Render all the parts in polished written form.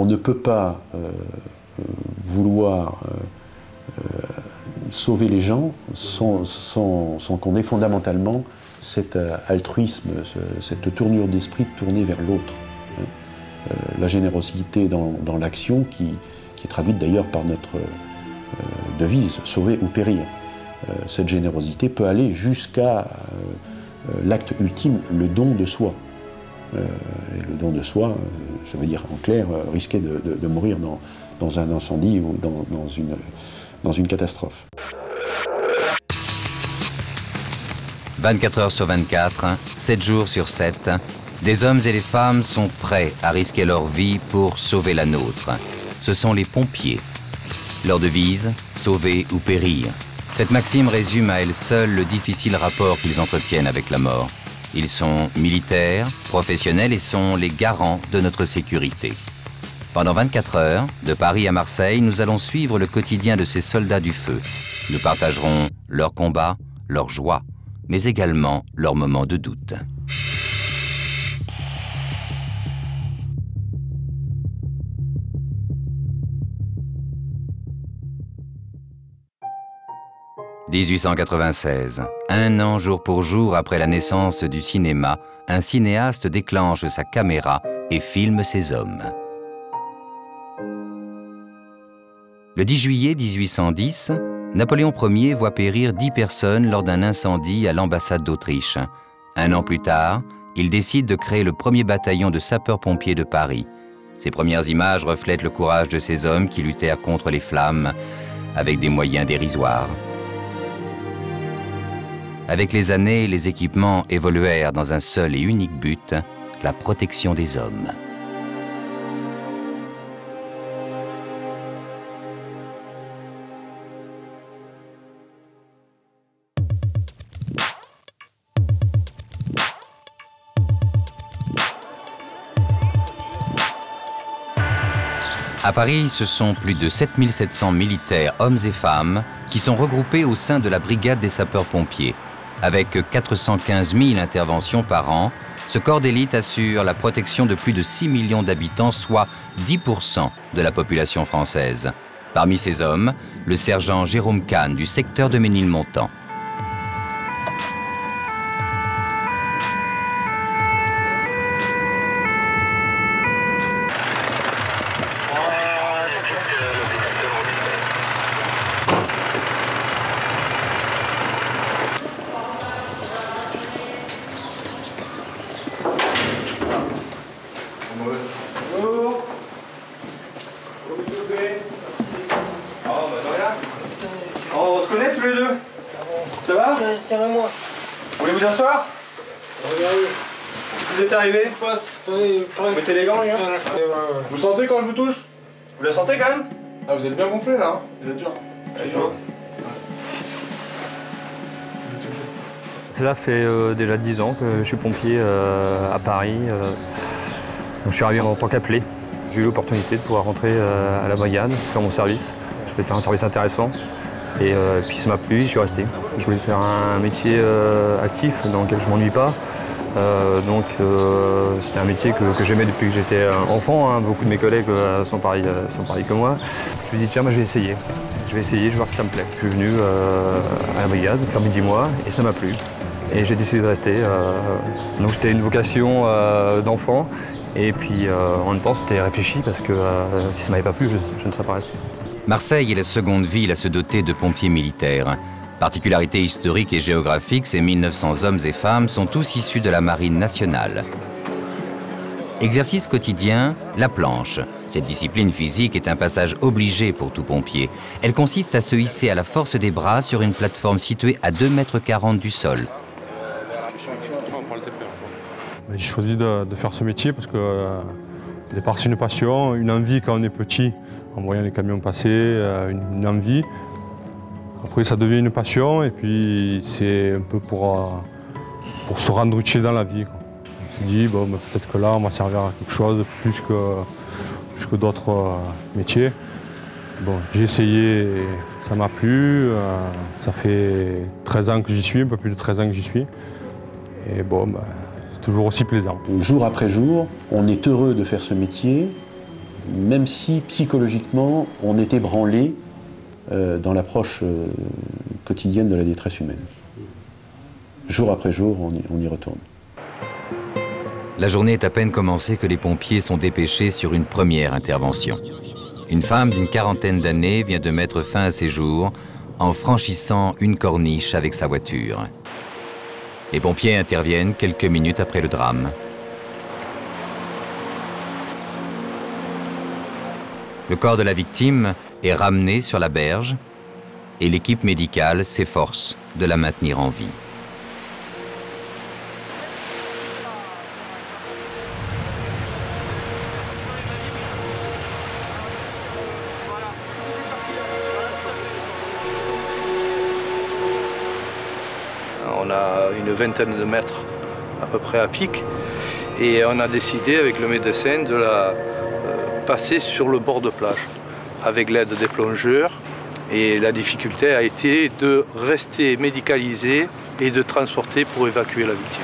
on ne peut pas vouloir sauver les gens sans qu'on ait fondamentalement cet altruisme, cette tournure d'esprit tournée vers l'autre. La générosité dans l'action qui est traduite d'ailleurs par notre devise « sauver ou périr ». Cette générosité peut aller jusqu'à l'acte ultime, le don de soi. Et le don de soi, ça veut dire en clair risquer de mourir dans un incendie ou dans une catastrophe. 24 heures sur 24, 7 jours sur 7, des hommes et des femmes sont prêts à risquer leur vie pour sauver la nôtre. Ce sont les pompiers. Leur devise, sauver ou périr. Cette maxime résume à elle seule le difficile rapport qu'ils entretiennent avec la mort. Ils sont militaires, professionnels et sont les garants de notre sécurité. Pendant 24 heures, de Paris à Marseille, nous allons suivre le quotidien de ces soldats du feu. Nous partagerons leurs combats, leurs joies, mais également leurs moments de doute. « 1896. Un an jour pour jour après la naissance du cinéma, un cinéaste déclenche sa caméra et filme ses hommes. Le 10 juillet 1810, Napoléon Ier voit périr 10 personnes lors d'un incendie à l'ambassade d'Autriche. Un an plus tard, il décide de créer le premier bataillon de sapeurs-pompiers de Paris. Ces premières images reflètent le courage de ces hommes qui luttaient contre les flammes avec des moyens dérisoires. Avec les années, les équipements évoluèrent dans un seul et unique but, la protection des hommes. À Paris, ce sont plus de 7700 militaires, hommes et femmes, qui sont regroupés au sein de la brigade des sapeurs-pompiers. Avec 415 000 interventions par an, ce corps d'élite assure la protection de plus de 6 millions d'habitants, soit 10% de la population française. Parmi ces hommes, le sergent Jérôme Kahn du secteur de Ménilmontant. On se connaît tous les deux? Ça va? Carrément. Vous voulez vous asseoir? Vous êtes arrivés? Vous mettez les gants, les gars? Vous sentez quand je vous touche? Vous la sentez quand même? Ah, vous êtes bien gonflé là, hein? Vous êtes dur. C'est chaud. Cela fait déjà 10 ans que je suis pompier à Paris. Donc je suis arrivé en tant qu'appelé. J'ai eu l'opportunité de pouvoir rentrer à la brigade, faire mon service. Je voulais faire un service intéressant. Et puis ça m'a plu, je suis resté. Je voulais faire un métier actif dans lequel je ne m'ennuie pas. C'était un métier que j'aimais depuis que j'étais enfant. Hein. Beaucoup de mes collègues sont pareils que moi. Je me suis dit, tiens, moi, je vais essayer. Je vais voir si ça me plaît. Je suis venu à la brigade faire mes 10 mois et ça m'a plu. Et j'ai décidé de rester. Donc c'était une vocation d'enfant. Et puis en même temps, c'était réfléchi parce que si ça ne m'avait pas plu, je ne serais pas resté. Marseille est la seconde ville à se doter de pompiers militaires. Particularité historique et géographique, ces 1900 hommes et femmes sont tous issus de la marine nationale. Exercice quotidien, la planche. Cette discipline physique est un passage obligé pour tout pompier. Elle consiste à se hisser à la force des bras sur une plateforme située à 2,40 m du sol. J'ai choisi de faire ce métier parce que au départ c'est une passion, une envie quand on est petit, en voyant les camions passer, une envie. Après ça devient une passion et puis c'est un peu pour se rendre utile dans la vie, quoi. On s'est dit bon, peut-être que là on va servir à quelque chose plus que d'autres métiers. Bon, j'ai essayé et ça m'a plu. Ça fait 13 ans que j'y suis, un peu plus de 13 ans que j'y suis. Et bon, c'est toujours aussi plaisant. Jour après jour, on est heureux de faire ce métier même si psychologiquement on est ébranlé dans l'approche quotidienne de la détresse humaine. Jour après jour, on y retourne. La journée est à peine commencée que les pompiers sont dépêchés sur une première intervention. Une femme d'une quarantaine d'années vient de mettre fin à ses jours en franchissant une corniche avec sa voiture. Les pompiers interviennent quelques minutes après le drame. Le corps de la victime est ramené sur la berge et l'équipe médicale s'efforce de la maintenir en vie. On a une vingtaine de mètres à peu près à pic et on a décidé avec le médecin de la passer sur le bord de plage avec l'aide des plongeurs et la difficulté a été de rester médicalisé et de transporter pour évacuer la victime.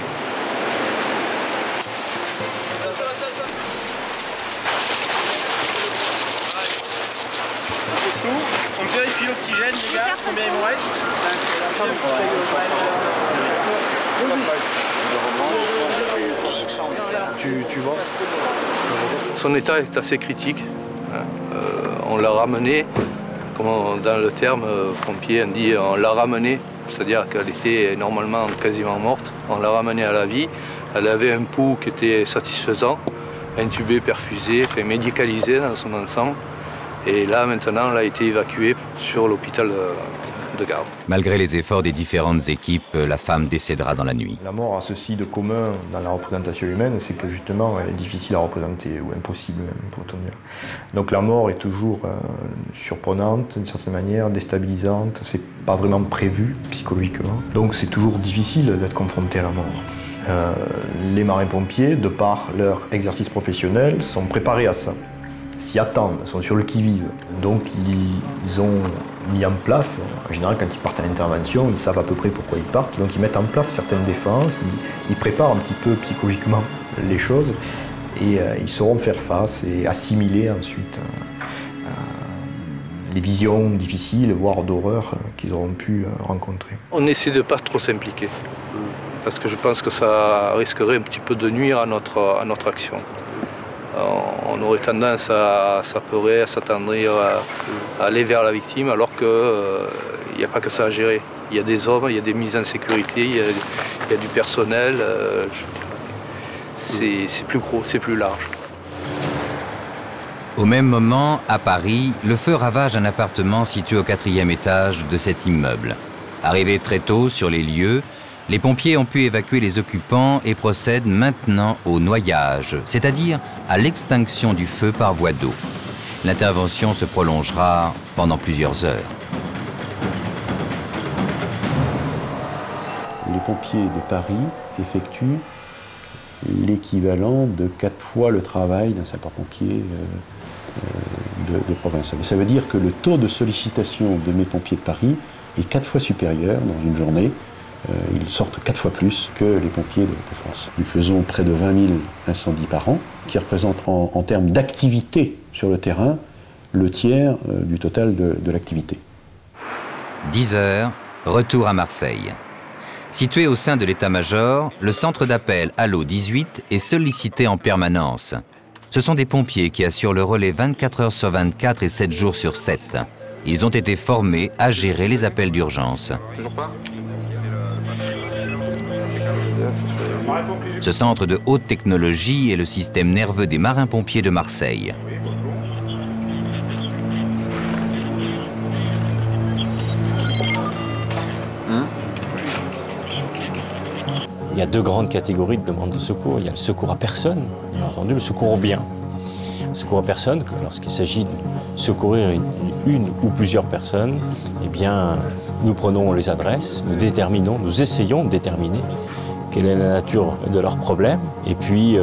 On vérifie l'oxygène, les gars, combien il vous reste? Tu vois, son état est assez critique. On l'a ramené, comme dans le terme pompier, on dit on l'a ramené, c'est-à-dire qu'elle était normalement quasiment morte. On l'a ramenée à la vie. Elle avait un pouls qui était satisfaisant, intubé, perfusé, médicalisé dans son ensemble. Et là, maintenant, elle a été évacuée sur l'hôpital de Garde. Malgré les efforts des différentes équipes, la femme décédera dans la nuit. La mort a ceci de commun dans la représentation humaine, c'est que justement, elle est difficile à représenter, ou impossible même, pour dire. Donc la mort est toujours surprenante, d'une certaine manière, déstabilisante, c'est pas vraiment prévu psychologiquement. Donc c'est toujours difficile d'être confronté à la mort. Les marins-pompiers, de par leur exercice professionnel, sont préparés à ça. S'y attendent, sont sur le qui-vive. Donc ils ont mis en place, en général quand ils partent à l'intervention, ils savent à peu près pourquoi ils partent, donc ils mettent en place certaines défenses, ils préparent un petit peu psychologiquement les choses et ils sauront faire face et assimiler ensuite les visions difficiles, voire d'horreur qu'ils auront pu rencontrer. On essaie de ne pas trop s'impliquer, parce que je pense que ça risquerait un petit peu de nuire à notre action. On aurait tendance à s'apeurer, à s'attendrir, à aller vers la victime, alors qu'il n'y a pas que ça à gérer. Il y a des hommes, il y a des mises en sécurité, il y a du personnel. C'est plus gros, c'est plus large. Au même moment, à Paris, le feu ravage un appartement situé au 4e étage de cet immeuble. Arrivés très tôt sur les lieux, les pompiers ont pu évacuer les occupants et procèdent maintenant au noyage, c'est-à-dire à l'extinction du feu par voie d'eau. L'intervention se prolongera pendant plusieurs heures. Les pompiers de Paris effectuent l'équivalent de 4 fois le travail d'un sapeur-pompier de province. Ça veut dire que le taux de sollicitation de mes pompiers de Paris est 4 fois supérieur dans une journée. Ils sortent 4 fois plus que les pompiers de France. Nous faisons près de 20 000 incendies par an, qui représentent en termes d'activité sur le terrain le tiers du total de l'activité. 10 heures, retour à Marseille. Situé au sein de l'état-major, le centre d'appel Allo 18 est sollicité en permanence. Ce sont des pompiers qui assurent le relais 24 heures sur 24 et 7 jours sur 7. Ils ont été formés à gérer les appels d'urgence. Toujours pas? Ce centre de haute technologie est le système nerveux des marins-pompiers de Marseille. Il y a 2 grandes catégories de demandes de secours. Il y a le secours à personne, bien entendu, le secours aux biens. Le secours à personne, lorsqu'il s'agit de secourir une ou plusieurs personnes, eh bien, nous prenons les adresses, nous essayons de déterminer quelle est la nature de leur problème. Et puis,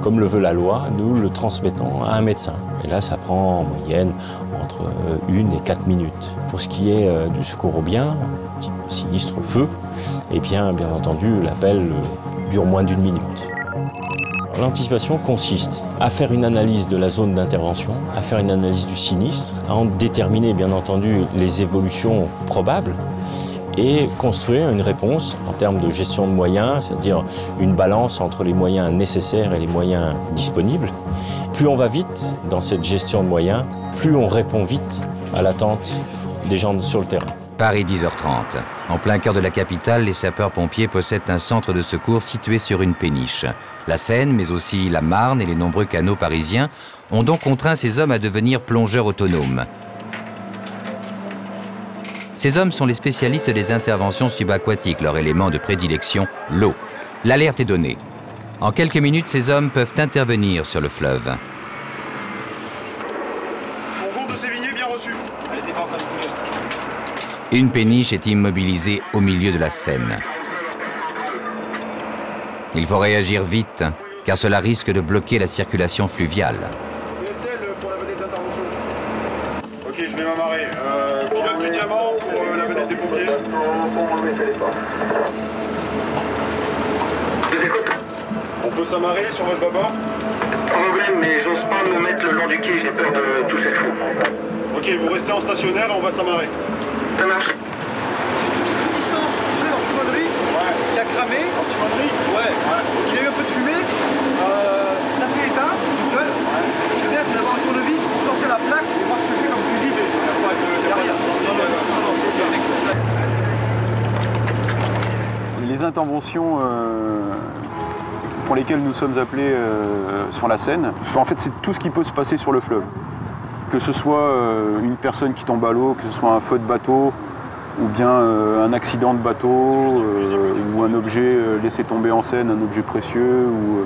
comme le veut la loi, nous le transmettons à un médecin. Et là, ça prend en moyenne entre 1 et 4 minutes. Pour ce qui est du secours aux biens, sinistre feu, eh bien entendu, l'appel dure moins d'1 minute. L'anticipation consiste à faire une analyse de la zone d'intervention, à faire une analyse du sinistre, à en déterminer bien entendu les évolutions probables et construire une réponse en termes de gestion de moyens, c'est-à-dire une balance entre les moyens nécessaires et les moyens disponibles. Plus on va vite dans cette gestion de moyens, plus on répond vite à l'attente des gens sur le terrain. Paris 10h30. En plein cœur de la capitale, les sapeurs-pompiers possèdent un centre de secours situé sur une péniche. La Seine, mais aussi la Marne et les nombreux canaux parisiens ont donc contraint ces hommes à devenir plongeurs autonomes. Ces hommes sont les spécialistes des interventions subaquatiques, leur élément de prédilection, l'eau. L'alerte est donnée. En quelques minutes, ces hommes peuvent intervenir sur le fleuve. Concours de Sévigné bien reçu. Allez, défense à Sévigné. Une péniche est immobilisée au milieu de la Seine. Il faut réagir vite, car cela risque de bloquer la circulation fluviale. CSL pour la vedette d'intervention. Ok, je vais m'amarrer. Pilote du diamant pour la vedette des pompiers. Je vous écoute. On peut s'amarrer sur votre bâbord? Problème, mais j'ose pas me mettre le long du quai, j'ai peur de toucher le fond. Ok, vous restez en stationnaire et on va s'amarrer. Ça marche. Distance, tu sais, l'antimonerie qui a cramé. Antimonerie? Ouais. Il y a eu un peu de fumée. Ça s'est éteint tout seul. Ce qui serait bien, c'est d'avoir un tournevis pour sortir la plaque et voir ce que c'est comme fusible. Il n'y a rien. Non, c'est bien. Les interventions pour lesquelles nous sommes appelés sur la Seine, en fait, c'est tout ce qui peut se passer sur le fleuve. Que ce soit une personne qui tombe à l'eau, que ce soit un feu de bateau, ou bien un accident de bateau, ou un objet laissé tomber en Seine, un objet précieux, ou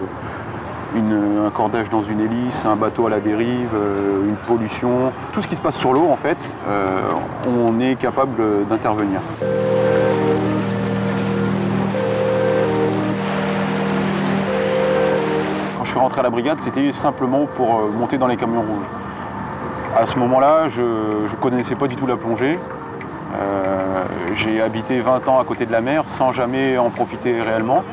un cordage dans une hélice, un bateau à la dérive, une pollution. Tout ce qui se passe sur l'eau, en fait, on est capable d'intervenir. Quand je suis rentré à la brigade, c'était simplement pour monter dans les camions rouges. À ce moment-là, je ne connaissais pas du tout la plongée. J'ai habité 20 ans à côté de la mer sans jamais en profiter réellement.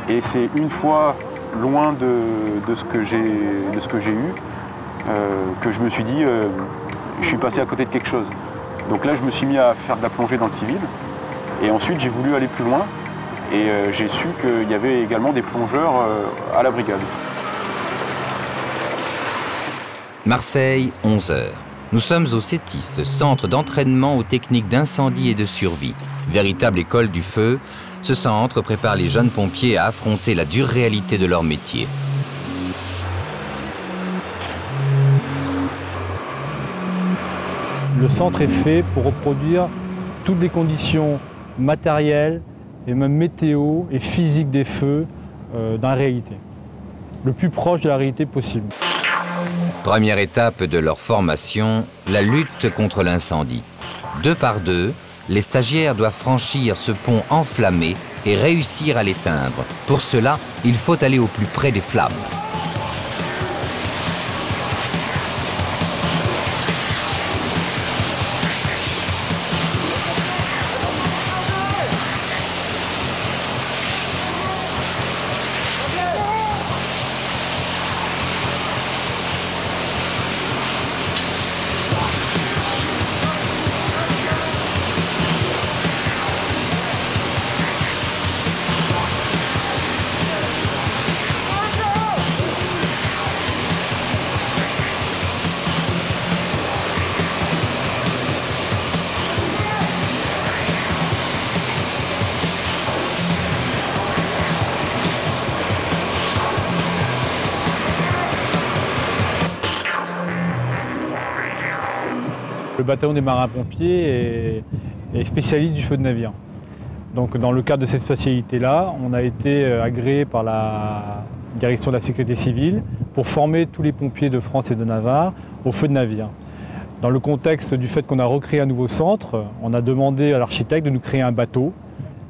Et c'est une fois loin de ce que j'ai eu que je me suis dit je suis passé à côté de quelque chose. Donc là, je me suis mis à faire de la plongée dans le civil. Et ensuite, j'ai voulu aller plus loin. Et j'ai su qu'il y avait également des plongeurs à la brigade. Marseille, 11h. Nous sommes au CETIS, centre d'entraînement aux techniques d'incendie et de survie. Véritable école du feu, ce centre prépare les jeunes pompiers à affronter la dure réalité de leur métier. Le centre est fait pour reproduire toutes les conditions matérielles et même météo et physiques des feux dans la réalité. Le plus proche de la réalité possible. Première étape de leur formation, la lutte contre l'incendie. 2 par 2, les stagiaires doivent franchir ce pont enflammé et réussir à l'éteindre. Pour cela, il faut aller au plus près des flammes. Le bataillon des marins-pompiers est spécialiste du feu de navire. Donc dans le cadre de cette spécialité-là, on a été agréé par la direction de la sécurité civile pour former tous les pompiers de France et de Navarre au feu de navire. Dans le contexte du fait qu'on a recréé un nouveau centre, on a demandé à l'architecte de nous créer un bateau.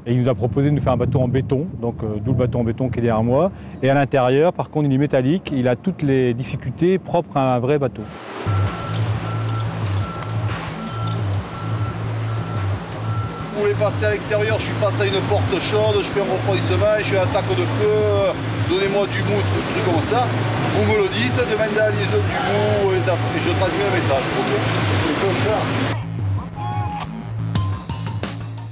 Et il nous a proposé de nous faire un bateau en béton, donc d'où le bateau en béton qui est derrière moi. Et à l'intérieur, par contre, il est métallique, il a toutes les difficultés propres à un vrai bateau. Vous voulez passer à l'extérieur, je suis face à une porte chaude, je fais un refroidissement, je fais un attaque de feu, donnez-moi du mou, truc comme ça. Vous me le dites, demandez à la liaison du mou et je transmets le message.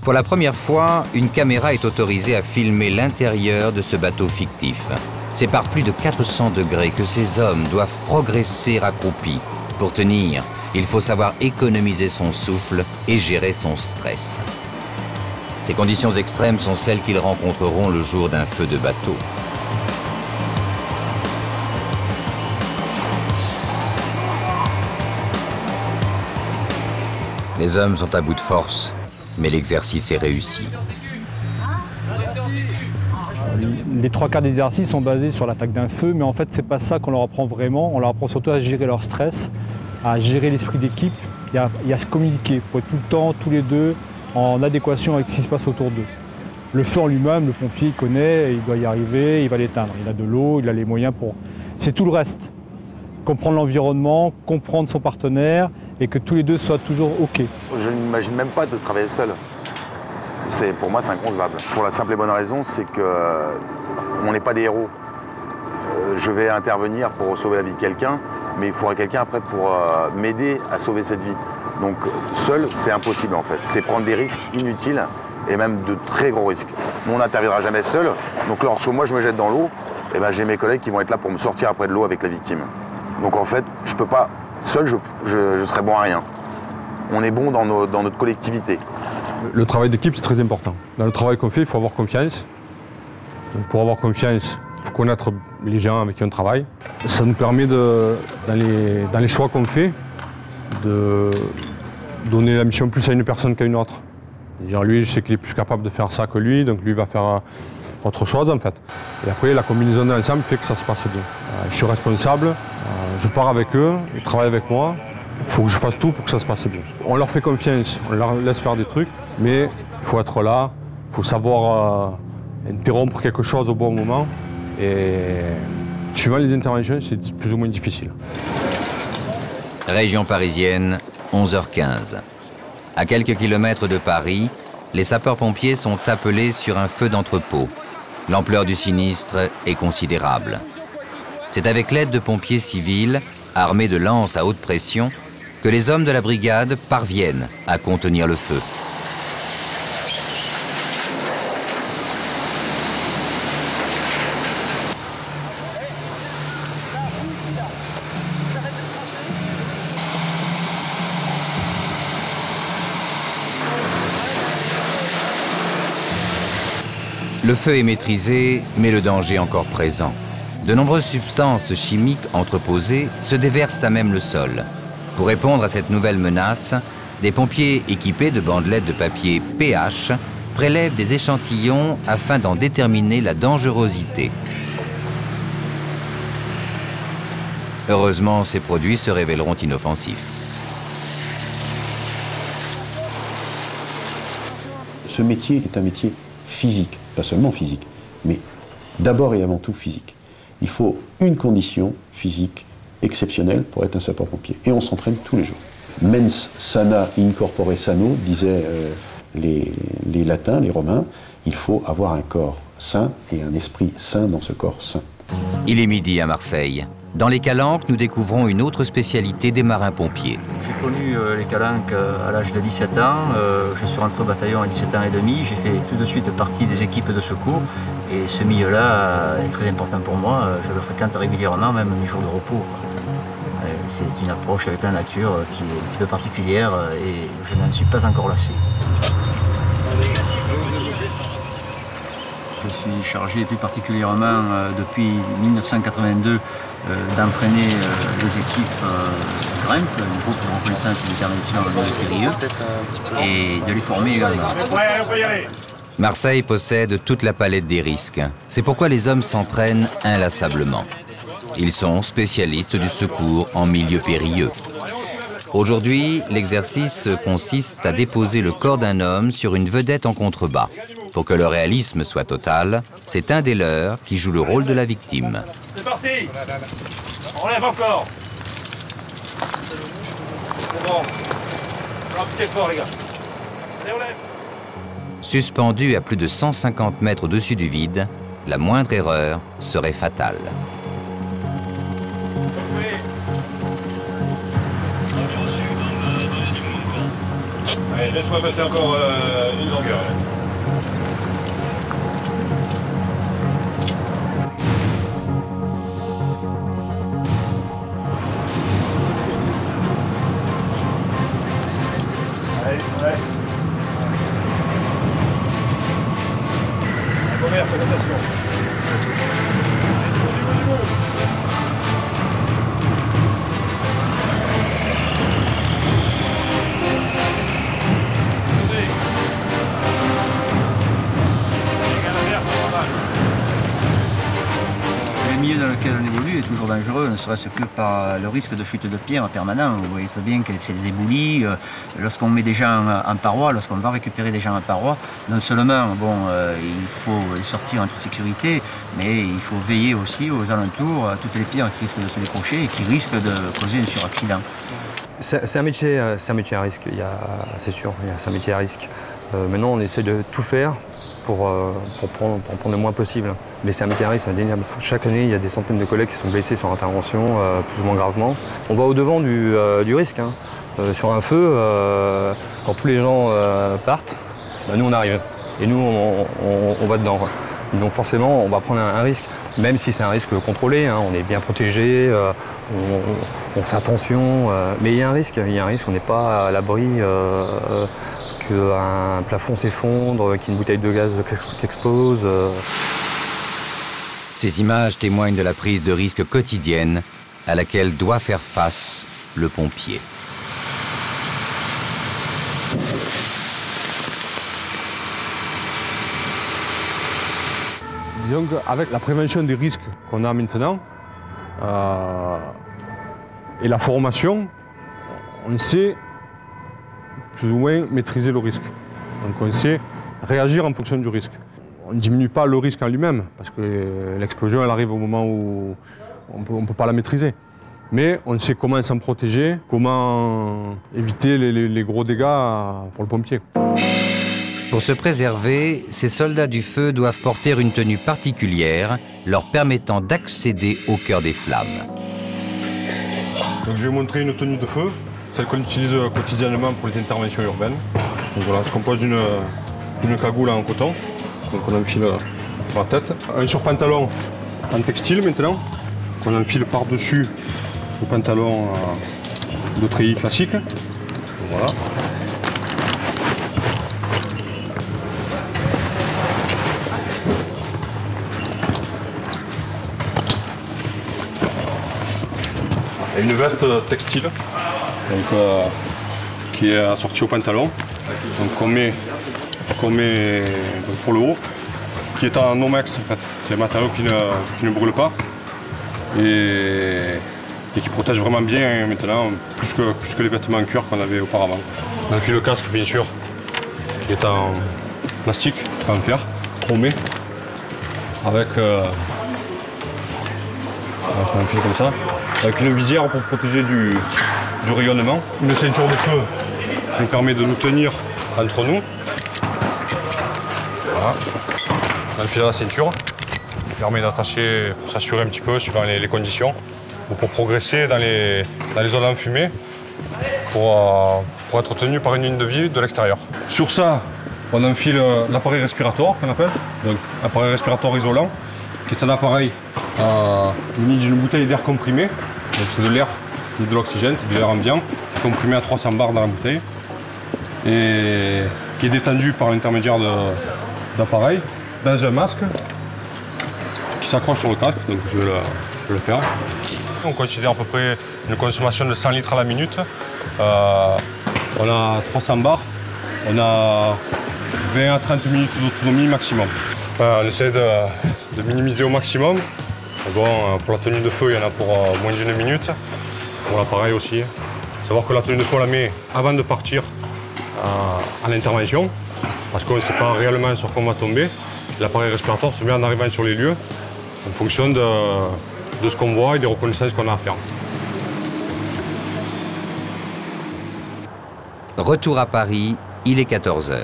Pour la première fois, une caméra est autorisée à filmer l'intérieur de ce bateau fictif. C'est par plus de 400 degrés que ces hommes doivent progresser accroupis. Pour tenir, il faut savoir économiser son souffle et gérer son stress. Ces conditions extrêmes sont celles qu'ils rencontreront le jour d'un feu de bateau. Les hommes sont à bout de force, mais l'exercice est réussi. Les trois quarts des exercices sont basés sur l'attaque d'un feu, mais en fait, c'est pas ça qu'on leur apprend vraiment. On leur apprend surtout à gérer leur stress, à gérer l'esprit d'équipe et à se communiquer pour être tout le temps, tous les deux, en adéquation avec ce qui se passe autour d'eux. Le feu en lui-même, le pompier, il connaît, il doit y arriver, il va l'éteindre. Il a de l'eau, il a les moyens pour... C'est tout le reste. Comprendre l'environnement, comprendre son partenaire et que tous les deux soient toujours OK. Je n'imagine même pas de travailler seul. Pour moi, c'est inconcevable. Pour la simple et bonne raison, c'est qu'on n'est pas des héros. Je vais intervenir pour sauver la vie de quelqu'un, mais il faudra quelqu'un après pour m'aider à sauver cette vie. Donc seul, c'est impossible en fait. C'est prendre des risques inutiles et même de très gros risques. On n'interviendra jamais seul. Donc lorsque moi je me jette dans l'eau, eh ben, j'ai mes collègues qui vont être là pour me sortir après de l'eau avec la victime. Donc en fait, je peux pas. Seul, je serais bon à rien. On est bon dans notre collectivité. Le travail d'équipe, c'est très important. Dans le travail qu'on fait, il faut avoir confiance. Donc, pour avoir confiance, il faut connaître les gens avec qui on travaille. Ça nous permet, dans les choix qu'on fait, de donner la mission plus à une personne qu'à une autre. Genre, lui, je sais qu'il est plus capable de faire ça que lui, donc lui va faire autre chose en fait. Et après, la combinaison d'ensemble fait que ça se passe bien. Je suis responsable, je pars avec eux, ils travaillent avec moi. Il faut que je fasse tout pour que ça se passe bien. On leur fait confiance, on leur laisse faire des trucs, mais il faut être là, il faut savoir interrompre quelque chose au bon moment. Et suivant les interventions, c'est plus ou moins difficile. Région parisienne, 11h15. À quelques kilomètres de Paris, les sapeurs-pompiers sont appelés sur un feu d'entrepôt. L'ampleur du sinistre est considérable. C'est avec l'aide de pompiers civils, armés de lances à haute pression, que les hommes de la brigade parviennent à contenir le feu. Le feu est maîtrisé, mais le danger est encore présent. De nombreuses substances chimiques entreposées se déversent à même le sol. Pour répondre à cette nouvelle menace, des pompiers équipés de bandelettes de papier pH prélèvent des échantillons afin d'en déterminer la dangerosité. Heureusement, ces produits se révéleront inoffensifs. Ce métier est un métier physique, pas seulement physique, mais d'abord et avant tout physique. Il faut une condition physique exceptionnelle pour être un sapeur-pompier. Et on s'entraîne tous les jours. Mens sana in corpore sano, disaient les latins, les romains. Il faut avoir un corps sain et un esprit sain dans ce corps sain. Il est midi à Marseille. Dans les Calanques, nous découvrons une autre spécialité des marins-pompiers. J'ai connu les Calanques à l'âge de 17 ans. Je suis rentré au bataillon à 17 ans et demi. J'ai fait tout de suite partie des équipes de secours. Et ce milieu-là est très important pour moi. Je le fréquente régulièrement, même mes jours de repos. C'est une approche avec la nature qui est un petit peu particulière et je n'en suis pas encore lassé. Je suis chargé plus particulièrement depuis 1982 d'entraîner les équipes GREMP, le groupe de reconnaissance et d'intervention en milieu périlleux, et de les former également. Marseille possède toute la palette des risques. C'est pourquoi les hommes s'entraînent inlassablement. Ils sont spécialistes du secours en milieu périlleux. Aujourd'hui, l'exercice consiste à déposer le corps d'un homme sur une vedette en contrebas. Pour que le réalisme soit total, c'est un des leurs qui joue le rôle de la victime. C'est parti! On lève encore! C'est bon. Un petit effort, les gars. Allez, on lève! Suspendu à plus de 150 mètres au-dessus du vide, la moindre erreur serait fatale. Allez, laisse-moi passer encore une longueur. Allez, on laisse. Combien, présentation. Le milieu dans lequel on évolue est toujours dangereux, ne serait-ce que par le risque de chute de pierre permanent. Vous voyez très bien que c'est des éboulis. Lorsqu'on met des gens en paroi, lorsqu'on va récupérer des gens en paroi, non seulement il faut les sortir en toute sécurité, mais il faut veiller aussi aux alentours à toutes les pierres qui risquent de se décrocher et qui risquent de causer un suraccident. C'est un métier à risque, c'est sûr, c'est un métier à risque. Maintenant, on essaie de tout faire pour prendre le moins possible. Mais c'est un métier à risque, c'est indéniable. Chaque année, il y a des centaines de collègues qui sont blessés sur intervention, plus ou moins gravement. On va au-devant du risque. Hein. Sur un feu, quand tous les gens partent, bah, nous on arrive. Et nous, on va dedans. Donc forcément, on va prendre un risque. Même si c'est un risque contrôlé, hein, on est bien protégé, on fait attention. Mais il y a un risque, on n'est pas à l'abri qu'un plafond s'effondre, qu'une bouteille de gaz qui explose. Ces images témoignent de la prise de risque quotidienne à laquelle doit faire face le pompier. Disons qu'avec la prévention des risques qu'on a maintenant et la formation, on sait plus ou moins maîtriser le risque. Donc on sait réagir en fonction du risque. On ne diminue pas le risque en lui-même, parce que l'explosion elle arrive au moment où on ne peut pas la maîtriser. Mais on sait comment s'en protéger, comment éviter les gros dégâts pour le pompier. Pour se préserver, ces soldats du feu doivent porter une tenue particulière, leur permettant d'accéder au cœur des flammes. Donc je vais montrer une tenue de feu, celle qu'on utilise quotidiennement pour les interventions urbaines. Donc voilà, elle se compose d'une cagoule en coton, donc on enfile sur la tête. Un surpantalon en textile maintenant, qu'on enfile par-dessus le pantalon de treillis classique. Donc voilà. Et une veste textile donc, qui est assortie au pantalon, qu'on met pour le haut, qui est en Nomex en fait. C'est un matériau qui ne brûle pas et qui protège vraiment bien maintenant, plus que les vêtements en cuir qu'on avait auparavant. On enfile le casque bien sûr, qui est en plastique, en fer, chromé, avec on enfile comme ça. Avec une visière pour protéger du rayonnement. Une ceinture de feu nous permet de nous tenir entre nous. Voilà. On enfile la ceinture, qui permet d'attacher pour s'assurer un petit peu suivant les conditions, ou pour progresser dans les zones enfumées, pour être tenu par une ligne de vie de l'extérieur. Sur ça, on enfile l'appareil respiratoire qu'on appelle, donc appareil respiratoire isolant, qui est un appareil muni d'une bouteille d'air comprimé. C'est de l'air ou de l'oxygène, c'est de l'air ambiant, comprimé à 300 bars dans la bouteille et qui est détendu par l'intermédiaire d'appareils dans un masque qui s'accroche sur le casque, donc je vais le faire. On considère à peu près une consommation de 100 litres à la minute. On a 300 bars, on a 20 à 30 minutes d'autonomie maximum. On essaie de minimiser au maximum. Bon, pour la tenue de feu, il y en a pour moins d'1 minute. Pour l'appareil aussi. Savoir que la tenue de feu, on la met avant de partir à l'intervention, parce qu'on ne sait pas réellement sur quoi on va tomber. L'appareil respiratoire se met en arrivant sur les lieux, en fonction de ce qu'on voit et des reconnaissances qu'on a à faire. Retour à Paris, il est 14 h.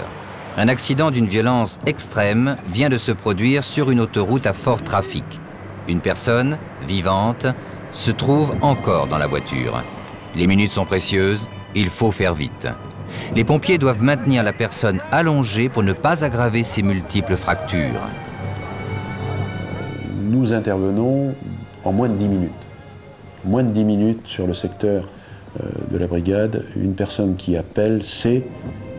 Un accident d'une violence extrême vient de se produire sur une autoroute à fort trafic. Une personne, vivante, se trouve encore dans la voiture. Les minutes sont précieuses, il faut faire vite. Les pompiers doivent maintenir la personne allongée pour ne pas aggraver ses multiples fractures. Nous intervenons en moins de 10 minutes. Moins de 10 minutes sur le secteur de la brigade, une personne qui appelle sait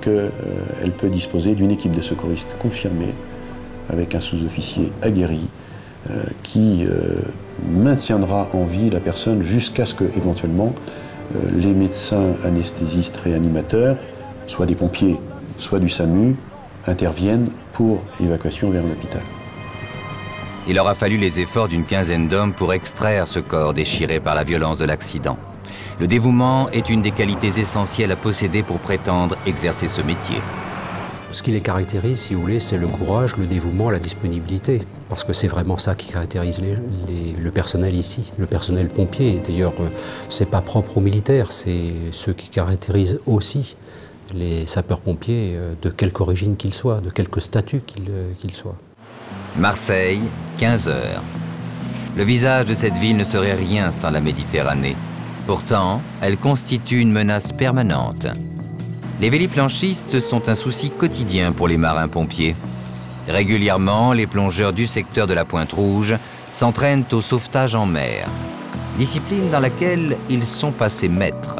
qu'elle peut disposer d'une équipe de secouristes confirmée, avec un sous-officier aguerri, qui maintiendra en vie la personne jusqu'à ce que, éventuellement, les médecins anesthésistes réanimateurs, soit des pompiers, soit du SAMU, interviennent pour évacuation vers l'hôpital. Il aura fallu les efforts d'une quinzaine d'hommes pour extraire ce corps déchiré par la violence de l'accident. Le dévouement est une des qualités essentielles à posséder pour prétendre exercer ce métier. Ce qui les caractérise, si vous voulez, c'est le courage, le dévouement, la disponibilité. Parce que c'est vraiment ça qui caractérise le personnel ici, le personnel pompier. D'ailleurs, c'est pas propre aux militaires, c'est ce qui caractérise aussi les sapeurs-pompiers, de quelque origine qu'ils soient, de quelque statut qu'ils soient. Marseille, 15 heures. Le visage de cette ville ne serait rien sans la Méditerranée. Pourtant, elle constitue une menace permanente. Les véliplanchistes sont un souci quotidien pour les marins-pompiers. Régulièrement, les plongeurs du secteur de la Pointe-Rouge s'entraînent au sauvetage en mer, discipline dans laquelle ils sont passés maîtres.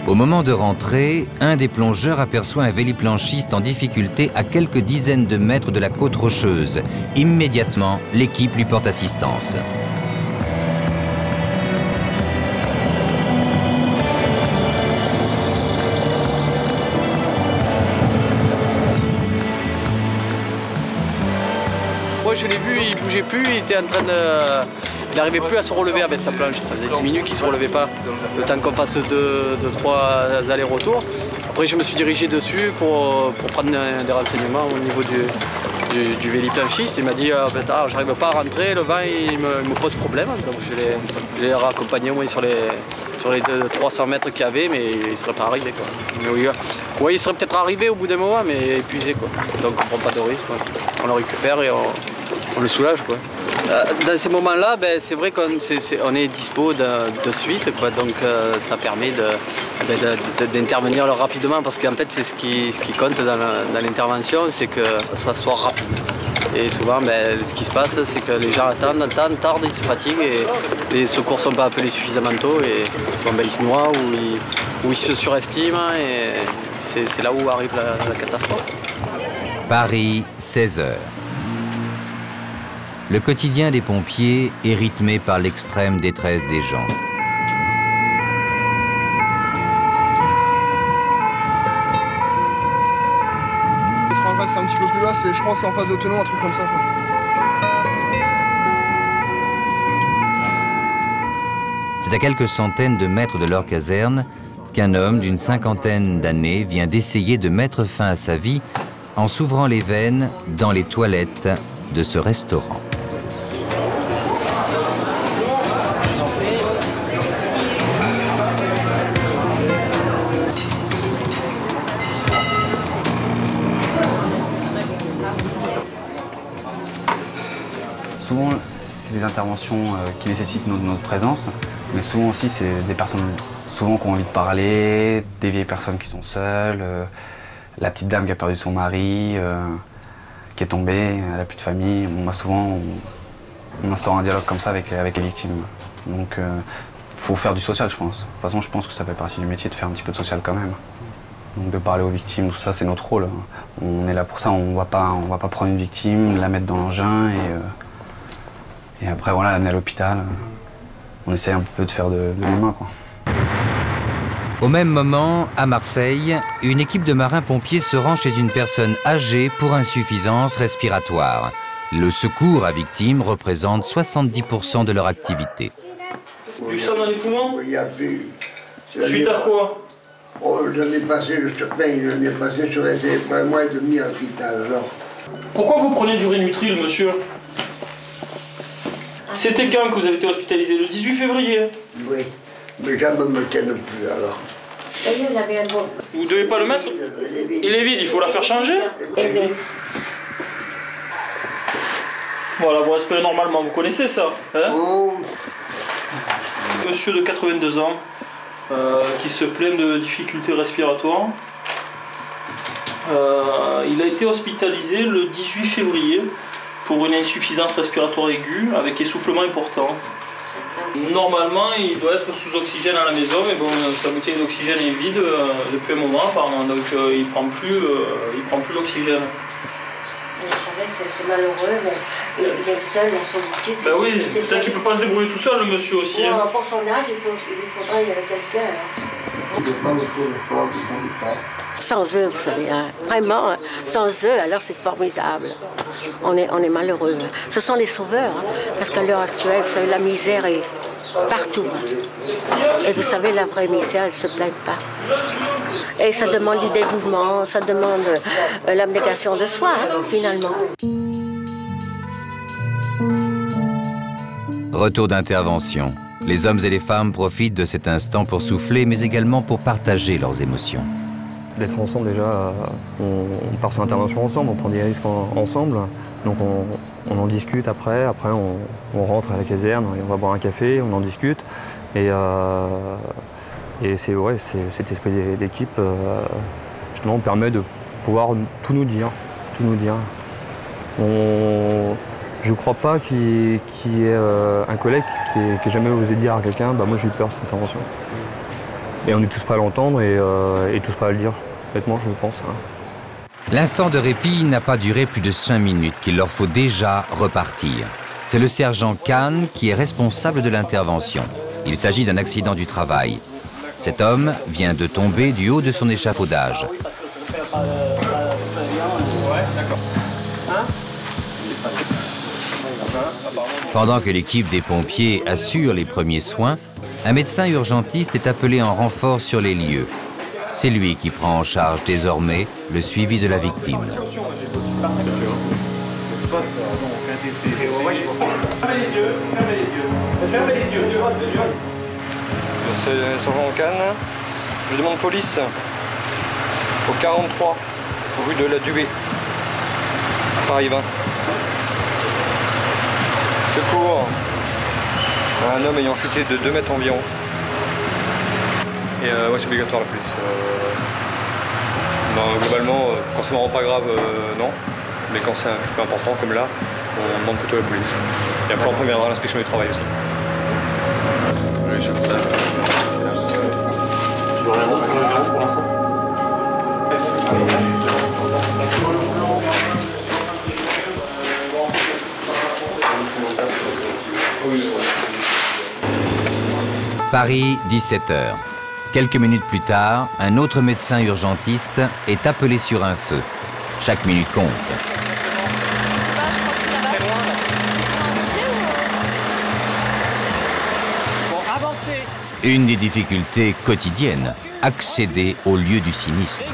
Au moment de rentrer, un des plongeurs aperçoit un véliplanchiste en difficulté à quelques dizaines de mètres de la côte rocheuse. Immédiatement, l'équipe lui porte assistance. Moi je l'ai vu, il bougeait plus, il était en train de... Il n'arrivait plus à se relever avec sa planche, ça faisait 10 minutes qu'il ne se relevait pas, le temps qu'on fasse 2-3 allers-retours. Après je me suis dirigé dessus pour prendre des renseignements au niveau du véliplanchiste. Il m'a dit j'arrive pas à rentrer, le vent il me pose problème. Donc je l'ai raccompagné au moins sur les 300 mètres qu'il y avait, mais il ne serait pas arrivé, quoi. Mais oui, il serait peut-être arrivé au bout d'un moment, mais épuisé, quoi. Donc on ne prend pas de risque, quoi. On le récupère et on le soulage, quoi. Dans ces moments-là, c'est vrai qu'on est dispo de suite, quoi. Donc ça permet d'intervenir rapidement, parce qu'en fait c'est ce qui compte dans l'intervention, c'est que ça soit rapide. Et souvent, ce qui se passe, c'est que les gens attendent, tardent, ils se fatiguent et les secours ne sont pas appelés suffisamment tôt et ils se noient ou ils se surestiment et c'est là où arrive la catastrophe. Paris, 16 heures. Le quotidien des pompiers est rythmé par l'extrême détresse des gens. C'est un petit peu plus bas, je crois que c'est en face de Tenon, un truc comme ça, quoi. C'est à quelques centaines de mètres de leur caserne qu'un homme d'une cinquantaine d'années vient d'essayer de mettre fin à sa vie en s'ouvrant les veines dans les toilettes de ce restaurant. Souvent, c'est des interventions qui nécessitent notre présence, mais souvent aussi, c'est des personnes souvent qui ont envie de parler, des vieilles personnes qui sont seules, La petite dame qui a perdu son mari, qui est tombée, elle n'a plus de famille. Moi, souvent, on instaure un dialogue comme ça avec les victimes. Donc, faut faire du social, je pense. De toute façon, je pense que ça fait partie du métier de faire un petit peu de social quand même. Donc, de parler aux victimes, tout ça, c'est notre rôle. On est là pour ça, on va pas prendre une victime, la mettre dans l'engin et après, voilà, l'amener à l'hôpital. On essaie un peu de faire de l'humain, quoi. Au même moment, à Marseille, une équipe de marins-pompiers se rend chez une personne âgée pour insuffisance respiratoire. Le secours à victimes représente 70% de leur activité. Du sang dans les poumons? Il n'y a plus. Suite à quoi? Oh, j'en ai passé le surpain, j'en ai passé, je suis resté pas un mois et demi à l'hôpital, alors. Pourquoi vous prenez du Rinutril, monsieur? C'était quand que vous avez été hospitalisé? Le 18 février? Oui, mes jambes ne me tiennent plus, alors. Vous ne devez pas le mettre? Il est vide, il faut la faire changer? Voilà, vous respirez normalement, vous connaissez ça, hein? Monsieur de 82 ans qui se plaint de difficultés respiratoires. Il a été hospitalisé le 18 février pour une insuffisance respiratoire aiguë avec essoufflement important. Normalement, il doit être sous oxygène à la maison, mais bon, sa bouteille d'oxygène est vide depuis un moment apparemment, donc il prend plus l'oxygène. C'est malheureux, mais il est seul dans son métier. Ben oui, peut-être qu'il ne peut pas se débrouiller tout seul, le monsieur aussi. Non, pour son âge, il faudrait quelqu'un. Sans eux, vous savez, hein, vraiment, sans eux, alors c'est formidable. On est malheureux. Ce sont les sauveurs, hein, parce qu'à l'heure actuelle, vous savez, la misère est partout. Et vous savez, la vraie misère, elle ne se plaint pas. Et ça demande du dévouement, ça demande l'abnégation de soi, hein, finalement. Retour d'intervention. Les hommes et les femmes profitent de cet instant pour souffler, mais également pour partager leurs émotions. D'être ensemble déjà, on part sur l'intervention ensemble, on prend des risques ensemble, donc on en discute après on rentre à la caserne, et on va boire un café, on en discute, et c'est cet esprit d'équipe justement permet de pouvoir tout nous dire. Je ne crois pas qu'il y ait un collègue qui ait jamais osé dire à quelqu'un bah, « moi j'ai eu peur de cette intervention ». Et on est tous prêts à l'entendre et tous prêts à le dire, honnêtement je pense. Hein. L'instant de répit n'a pas duré plus de 5 minutes qu'il leur faut déjà repartir. C'est le sergent Kahn qui est responsable de l'intervention. Il s'agit d'un accident du travail. Cet homme vient de tomber du haut de son échafaudage. Pendant que l'équipe des pompiers assure les premiers soins, un médecin urgentiste est appelé en renfort sur les lieux. C'est lui qui prend en charge désormais le suivi de la victime. C'est sergent Kahn. Je demande police au 43, rue de la Dubé, Paris 20. Secours à un homme ayant chuté de 2 mètres environ. Et ouais, c'est obligatoire la police. Globalement, quand c'est vraiment pas grave, non. Mais quand c'est un peu important comme là, on demande plutôt la police. Et après on préviendra l'inspection du travail aussi. Oui, je veux là. Tu veux rien d'autre pour le bureau pour l'instant? Paris, 17h. Quelques minutes plus tard, un autre médecin urgentiste est appelé sur un feu. Chaque minute compte. Une des difficultés quotidiennes, accéder au lieu du sinistre.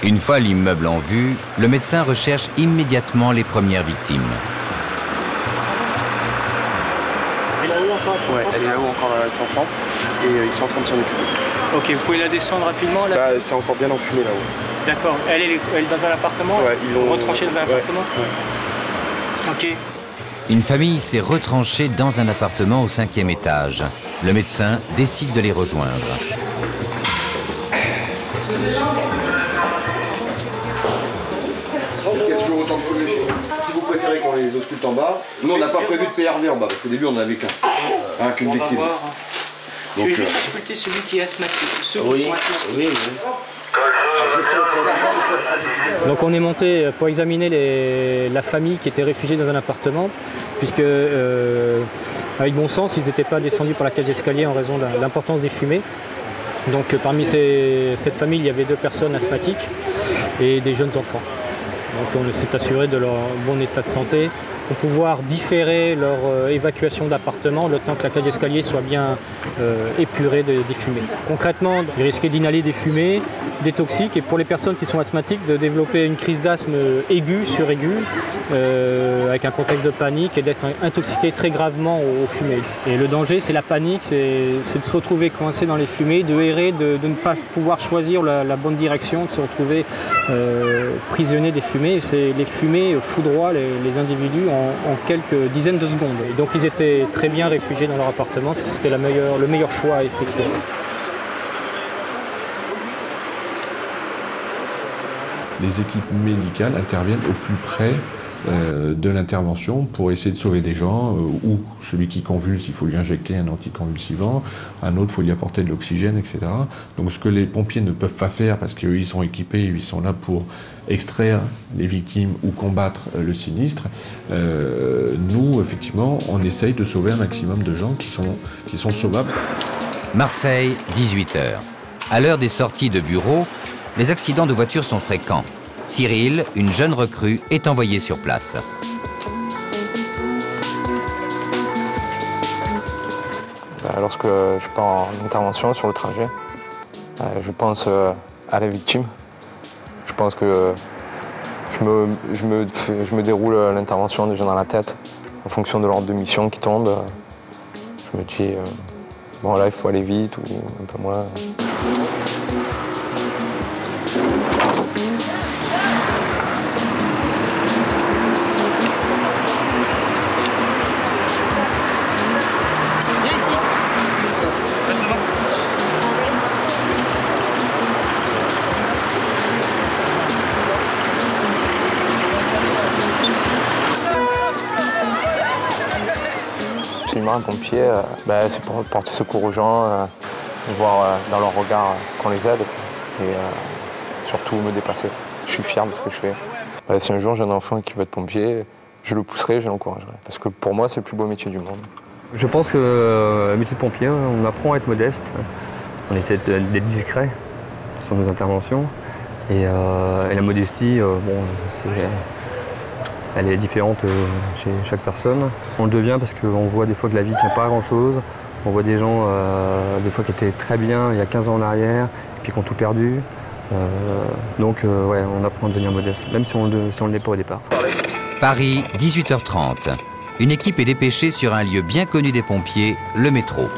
Une fois l'immeuble en vue, le médecin recherche immédiatement les premières victimes. Ouais, elle est là-haut encore avec l'enfant et ils sont en train de s'en occuper. Ok, vous pouvez la descendre rapidement là? C'est encore bien enfumé là-haut. D'accord. Elle est dans un appartement? Ouais, ils l'ont retranchée dans un appartement? Ouais. Ok. Une famille s'est retranchée dans un appartement au 5e étage. Le médecin décide de les rejoindre. Est-ce qu'il y a toujours autant de projets? Si vous préférez qu'on les ausculte en bas, nous on n'a pas prévu de PRV en bas, parce qu'au début on n'avait qu'une victime. Je vais juste ausculter celui qui est asthmatique. Ceux Oui, qui sont asthmatiques. oui. Donc on est monté pour examiner la famille qui était réfugiée dans un appartement, puisque avec bon sens, ils n'étaient pas descendus par la cage d'escalier en raison de l'importance des fumées. Donc parmi cette famille, il y avait 2 personnes asthmatiques et des jeunes enfants. Donc on s'est assuré de leur bon état de santé pour pouvoir différer leur évacuation d'appartement le temps que la cage d'escalier soit bien épurée des fumées. Concrètement, ils risquaient d'inhaler des fumées, des toxiques, et pour les personnes qui sont asthmatiques, de développer une crise d'asthme aiguë, suraiguë, avec un contexte de panique et d'être intoxiqué très gravement aux fumées. Et le danger, c'est la panique, c'est de se retrouver coincé dans les fumées, de errer, de ne pas pouvoir choisir la bonne direction, de se retrouver prisonnier des fumées. Les fumées foudroient les individus en quelques dizaines de secondes. Et donc ils étaient très bien réfugiés dans leur appartement, c'était le meilleur choix à effectuer. Les équipes médicales interviennent au plus près de l'intervention pour essayer de sauver des gens, ou celui qui convulse, il faut lui injecter un anticonvulsivant, un autre, il faut lui apporter de l'oxygène, etc. Donc ce que les pompiers ne peuvent pas faire, parce qu'eux, ils sont équipés, ils sont là pour extraire les victimes ou combattre le sinistre, nous, effectivement, on essaye de sauver un maximum de gens qui sont sauvables. Marseille, 18h. À l'heure des sorties de bureau, les accidents de voiture sont fréquents. Cyril, une jeune recrue, est envoyée sur place. Lorsque je pars en intervention sur le trajet, je pense à la victime. Je pense que je me déroule l'intervention déjà dans la tête en fonction de l'ordre de mission qui tombe. Je me dis, bon là il faut aller vite ou un peu moins. Un pompier, c'est pour porter secours aux gens, voir dans leur regard qu'on les aide et surtout me dépasser. Je suis fier de ce que je fais. Si un jour j'ai un enfant qui veut être pompier, je le pousserai, je l'encouragerai. Parce que pour moi, c'est le plus beau métier du monde. Je pense que le métier de pompier, on apprend à être modeste, on essaie d'être discret sur nos interventions. Et la modestie, elle est différente chez chaque personne. On le devient parce qu'on voit des fois que la vie ne tient pas à grand-chose. On voit des gens, des fois, qui étaient très bien il y a 15 ans en arrière, et puis qui ont tout perdu. Donc, on apprend à devenir modeste, même si on ne l'est pas au départ. Paris, 18h30. Une équipe est dépêchée sur un lieu bien connu des pompiers, le métro.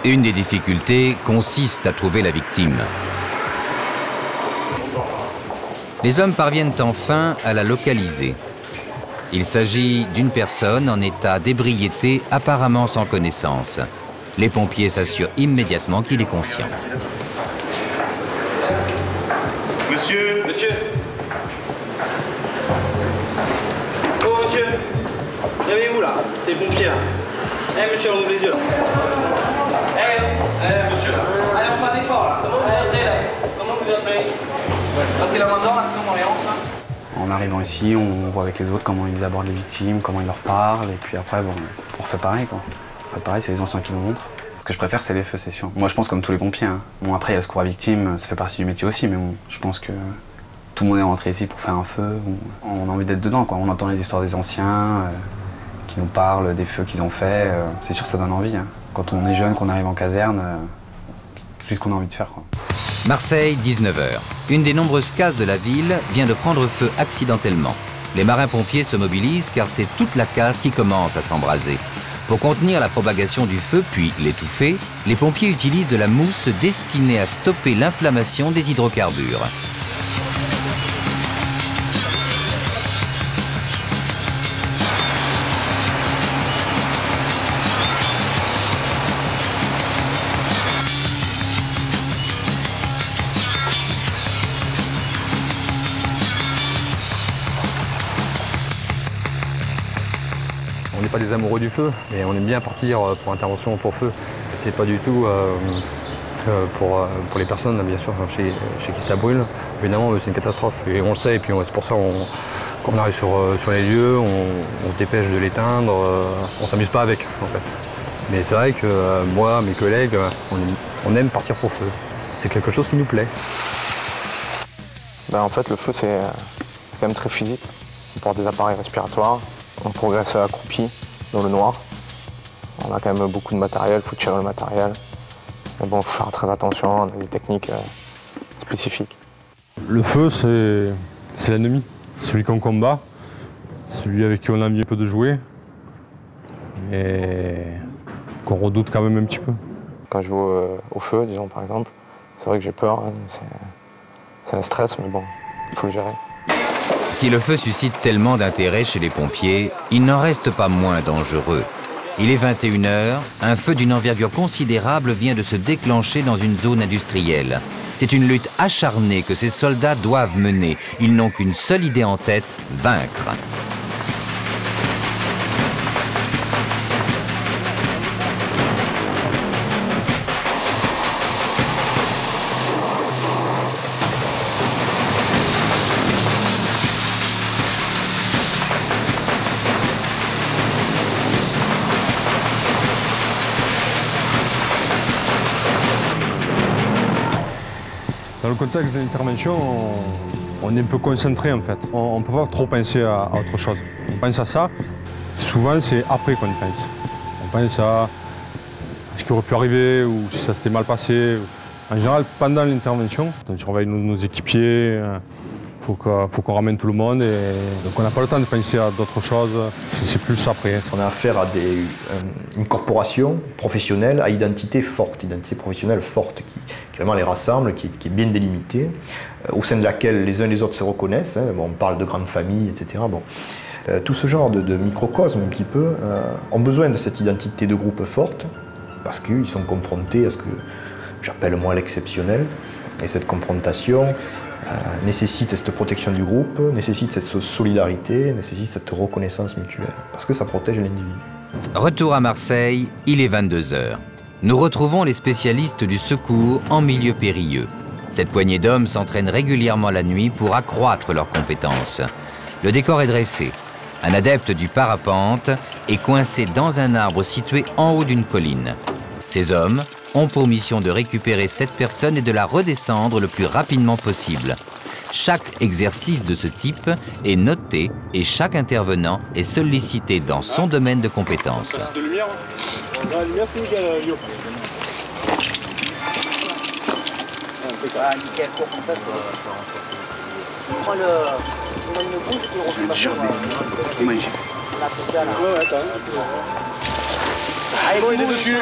Une des difficultés consiste à trouver la victime. Les hommes parviennent enfin à la localiser. Il s'agit d'une personne en état d'ébriété apparemment sans connaissance. Les pompiers s'assurent immédiatement qu'il est conscient. Monsieur. Oh monsieur, réveillez-vous là, c'est les pompiers là. Eh monsieur, on ouvre les yeux là. Monsieur là. Allez, on fait un effort là. Comment vous appelez? Passez la main dedans là, sinon on les range là. En arrivant ici, on voit avec les autres comment ils abordent les victimes, comment ils leur parlent, et puis après, on refait pareil quoi. On fait pareil, c'est les anciens qui nous montrent. Ce que je préfère, c'est les feux, c'est sûr. Moi, je pense comme tous les pompiers. Hein. Bon, après, il y a le secours à victimes, ça fait partie du métier aussi, mais bon, je pense que tout le monde est rentré ici pour faire un feu. On a envie d'être dedans, quoi. On entend les histoires des anciens qui nous parlent des feux qu'ils ont faits. C'est sûr que ça donne envie. Hein. Quand on est jeune, qu'on arrive en caserne, tout de suite ce qu'on a envie de faire, quoi. Marseille, 19h. Une des nombreuses cases de la ville vient de prendre feu accidentellement. Les marins-pompiers se mobilisent car c'est toute la case qui commence à s'embraser. Pour contenir la propagation du feu puis l'étouffer, les pompiers utilisent de la mousse destinée à stopper l'inflammation des hydrocarbures. On n'est pas des amoureux du feu, mais on aime bien partir pour intervention pour feu. C'est pas du tout pour les personnes, bien sûr, chez qui ça brûle. Évidemment, c'est une catastrophe. Et on le sait, et puis c'est pour ça qu'on arrive sur les lieux, on se dépêche de l'éteindre, on s'amuse pas avec, en fait. Mais c'est vrai que moi, mes collègues, on aime partir pour feu. C'est quelque chose qui nous plaît. En fait, le feu, c'est quand même très physique. On porte des appareils respiratoires. On progresse accroupi dans le noir. On a quand même beaucoup de matériel, il faut tirer le matériel. Mais bon, il faut faire très attention, on a des techniques spécifiques. Le feu, c'est l'ennemi, celui qu'on combat, celui avec qui on a envie un peu de jouer, mais qu'on redoute quand même un petit peu. Quand je vais au feu, disons par exemple, c'est vrai que j'ai peur, hein, c'est un stress, mais bon, il faut le gérer. Si le feu suscite tellement d'intérêt chez les pompiers, il n'en reste pas moins dangereux. Il est 21h, un feu d'une envergure considérable vient de se déclencher dans une zone industrielle. C'est une lutte acharnée que ces soldats doivent mener. Ils n'ont qu'une seule idée en tête, vaincre. Dans le contexte de l'intervention, on est un peu concentré en fait. On ne peut pas trop penser à autre chose. On pense à ça, souvent c'est après qu'on y pense. On pense à ce qui aurait pu arriver ou si ça s'était mal passé. En général, pendant l'intervention, on surveille nos équipiers, il faut qu'on ramène tout le monde. Donc on n'a pas le temps de penser à d'autres choses, c'est plus après. On a affaire à une corporation professionnelle à identité forte, identité professionnelle forte, qui vraiment les rassemble, qui est bien délimitée, au sein de laquelle les uns et les autres se reconnaissent. Hein. Bon, on parle de grandes familles, etc. Bon. Tout ce genre de microcosme, un petit peu, ont besoin de cette identité de groupe forte, parce qu'ils sont confrontés à ce que j'appelle moi l'exceptionnel. Et cette confrontation nécessite cette protection du groupe, nécessite cette solidarité, nécessite cette reconnaissance mutuelle, parce que ça protège l'individu. Retour à Marseille, il est 22h. Nous retrouvons les spécialistes du secours en milieu périlleux. Cette poignée d'hommes s'entraîne régulièrement la nuit pour accroître leurs compétences. Le décor est dressé. Un adepte du parapente est coincé dans un arbre situé en haut d'une colline. Ces hommes ont pour mission de récupérer cette personne et de la redescendre le plus rapidement possible. Chaque exercice de ce type est noté et chaque intervenant est sollicité dans son domaine de compétence. De lumière. La lumière, c'est nickel, Lio. Nickel, pour ça, on prend une bouche et on refait passer. Trop magique. Ouais, attends. Allez, bon, il est dessus.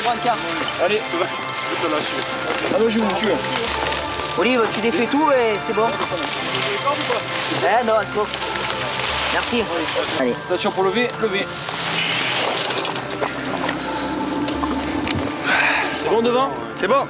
Allez, je vous tue. Olive, tu défais tout et c'est bon. Non, c'est bon. Merci. Allez. Attention pour lever, lever. C'est bon devant? C'est bon.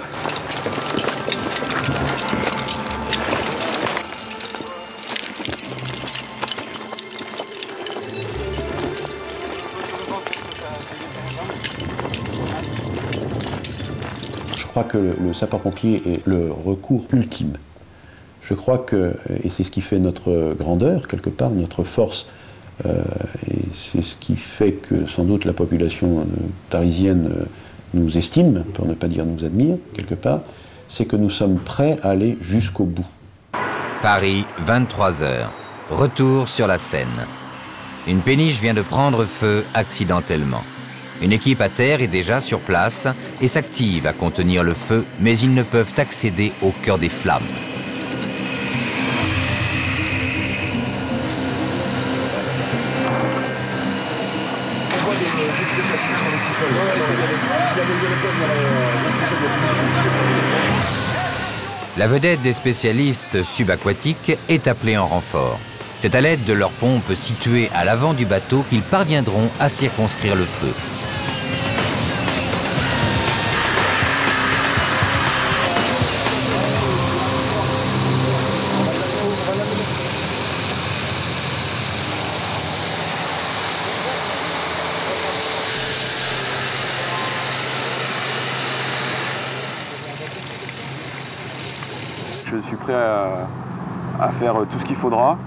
Je crois que le sapeur-pompier est le recours ultime. Je crois que, et c'est ce qui fait notre grandeur, quelque part, notre force, et c'est ce qui fait que sans doute la population parisienne nous estime, pour ne pas dire nous admire, quelque part, c'est que nous sommes prêts à aller jusqu'au bout. Paris, 23h. Retour sur la Seine. Une péniche vient de prendre feu accidentellement. Une équipe à terre est déjà sur place et s'active à contenir le feu, mais ils ne peuvent accéder au cœur des flammes. La vedette des spécialistes subaquatiques est appelée en renfort. C'est à l'aide de leurs pompes situées à l'avant du bateau qu'ils parviendront à circonscrire le feu. Je suis prêt à faire tout ce qu'il faudra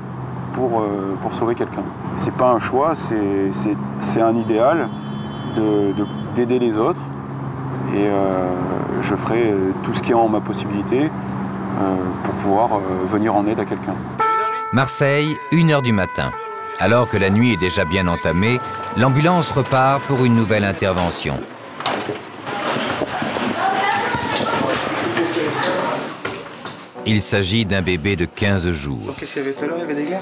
pour sauver quelqu'un. C'est pas un choix, c'est un idéal d'aider les autres et je ferai tout ce qui est en ma possibilité pour pouvoir venir en aide à quelqu'un. Marseille, 1 h du matin. Alors que la nuit est déjà bien entamée, l'ambulance repart pour une nouvelle intervention. Il s'agit d'un bébé de 15 jours. Qu'est-ce qu'il y avait tout à l'heure? Il y avait des glaires?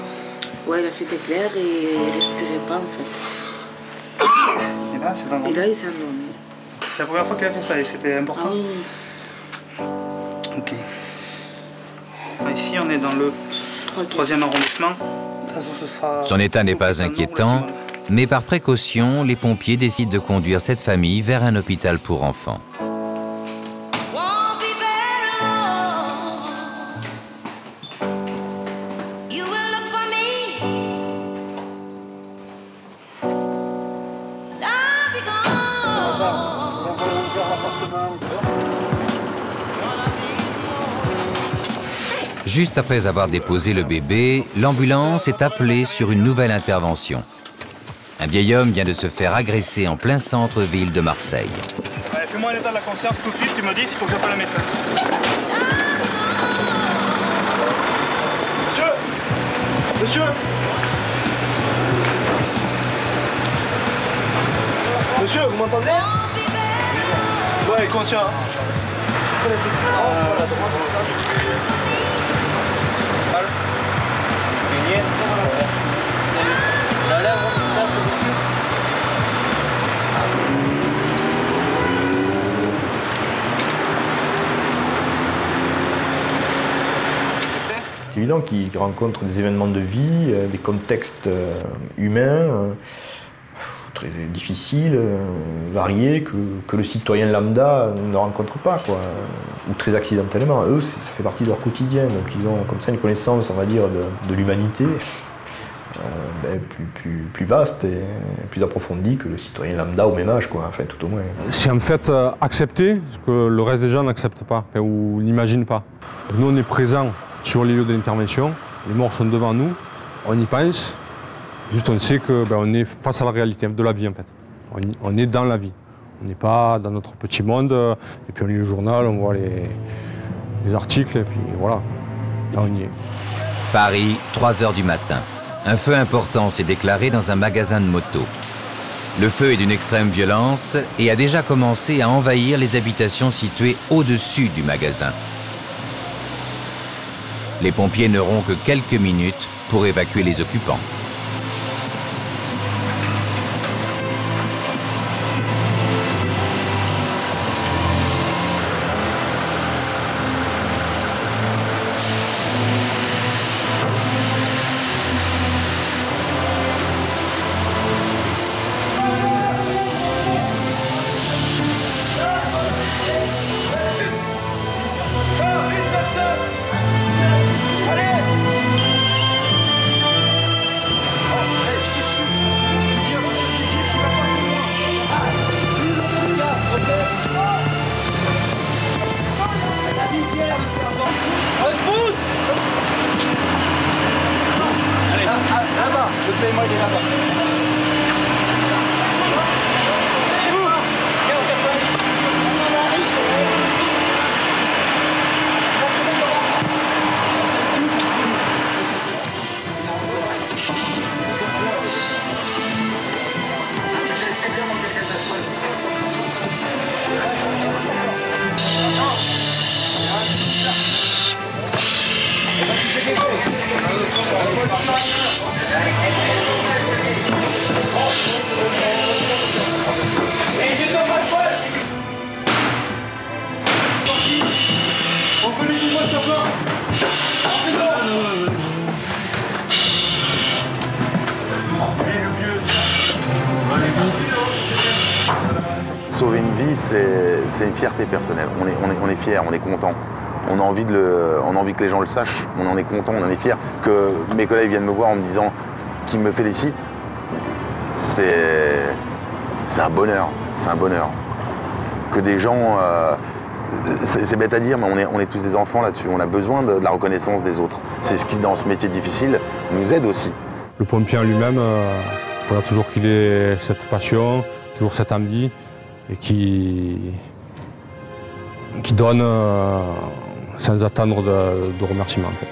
Ouais, il a fait des glaires et il respirait pas en fait. Et là, c'est endormi. Et là, il s'est endormi. C'est la première fois qu'il a fait ça et c'était important? Ah oui. Ok. Ici, on est dans le 3e arrondissement. De toute façon, ce sera... Son état n'est pas inquiétant, mais par précaution, les pompiers décident de conduire cette famille vers un hôpital pour enfants. Juste après avoir déposé le bébé, l'ambulance est appelée sur une nouvelle intervention. Un vieil homme vient de se faire agresser en plein centre-ville de Marseille. Allez, fais-moi un état de la conscience tout de suite, tu me dis s'il faut que j'appelle le médecin. Monsieur! Monsieur, vous m'entendez? Ouais, conscient. C'est évident qu'ils rencontrent des événements de vie, des contextes humains très difficiles, variés, que le citoyen lambda ne rencontre pas, quoi, ou très accidentellement. Eux, ça fait partie de leur quotidien, donc ils ont comme ça une connaissance, on va dire, de l'humanité plus vaste et plus approfondie que le citoyen lambda au même âge, quoi, enfin tout au moins. C'est en fait accepter ce que le reste des gens n'acceptent pas, enfin, ou n'imaginent pas. Nous, on est présents sur les lieux de l'intervention, les morts sont devant nous, on y pense, juste on sait qu'on est face à la réalité de la vie en fait. On est dans la vie, on n'est pas dans notre petit monde, et puis on lit le journal, on voit les articles, et puis voilà, là on y est. Paris, 3 h du matin. Un feu important s'est déclaré dans un magasin de motos. Le feu est d'une extrême violence et a déjà commencé à envahir les habitations situées au-dessus du magasin. Les pompiers n'auront que quelques minutes pour évacuer les occupants. Sauver une vie, c'est une fierté personnelle. On est fiers, on est content. On a envie que les gens le sachent. On en est content, on en est fiers. Que mes collègues viennent me voir en me disant qu'ils me félicitent, c'est un bonheur. C'est un bonheur. Que des gens, c'est bête à dire, mais on est tous des enfants là-dessus. On a besoin de la reconnaissance des autres. C'est ce qui, dans ce métier difficile, nous aide aussi. Le pompier en lui-même, il faudra toujours qu'il ait cette passion, toujours cette envie, et qui donne sans attendre de remerciements. En fait.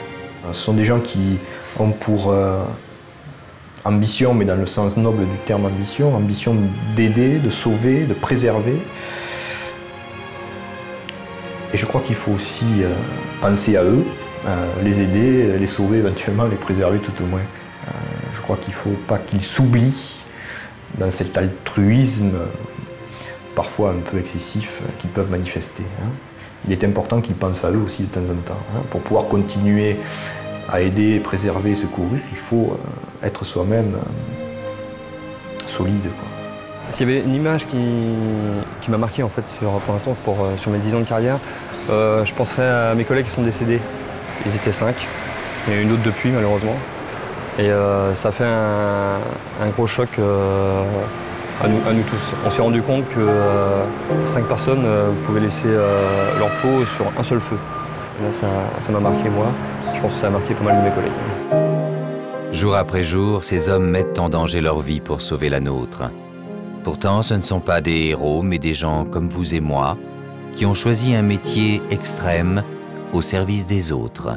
Ce sont des gens qui ont pour ambition, mais dans le sens noble du terme ambition d'aider, de sauver, de préserver. Et je crois qu'il faut aussi penser à eux, les aider, les sauver éventuellement, les préserver tout au moins. Je crois qu'il ne faut pas qu'ils s'oublient dans cet altruisme parfois un peu excessif qu'ils peuvent manifester. Il est important qu'ils pensent à eux aussi de temps en temps. Pour pouvoir continuer à aider, préserver, secourir, il faut être soi-même solide. S'il y avait une image qui m'a marqué en fait pour l'instant sur mes 10 ans de carrière, je penserais à mes collègues qui sont décédés. Ils étaient 5. Il y en a une autre depuis malheureusement. Et ça fait un gros choc à nous tous. On s'est rendu compte que 5 personnes pouvaient laisser leur peau sur un seul feu. Et là, ça m'a marqué moi. Je pense que ça a marqué pas mal de mes collègues. Jour après jour, ces hommes mettent en danger leur vie pour sauver la nôtre. Pourtant, ce ne sont pas des héros, mais des gens comme vous et moi, qui ont choisi un métier extrême au service des autres.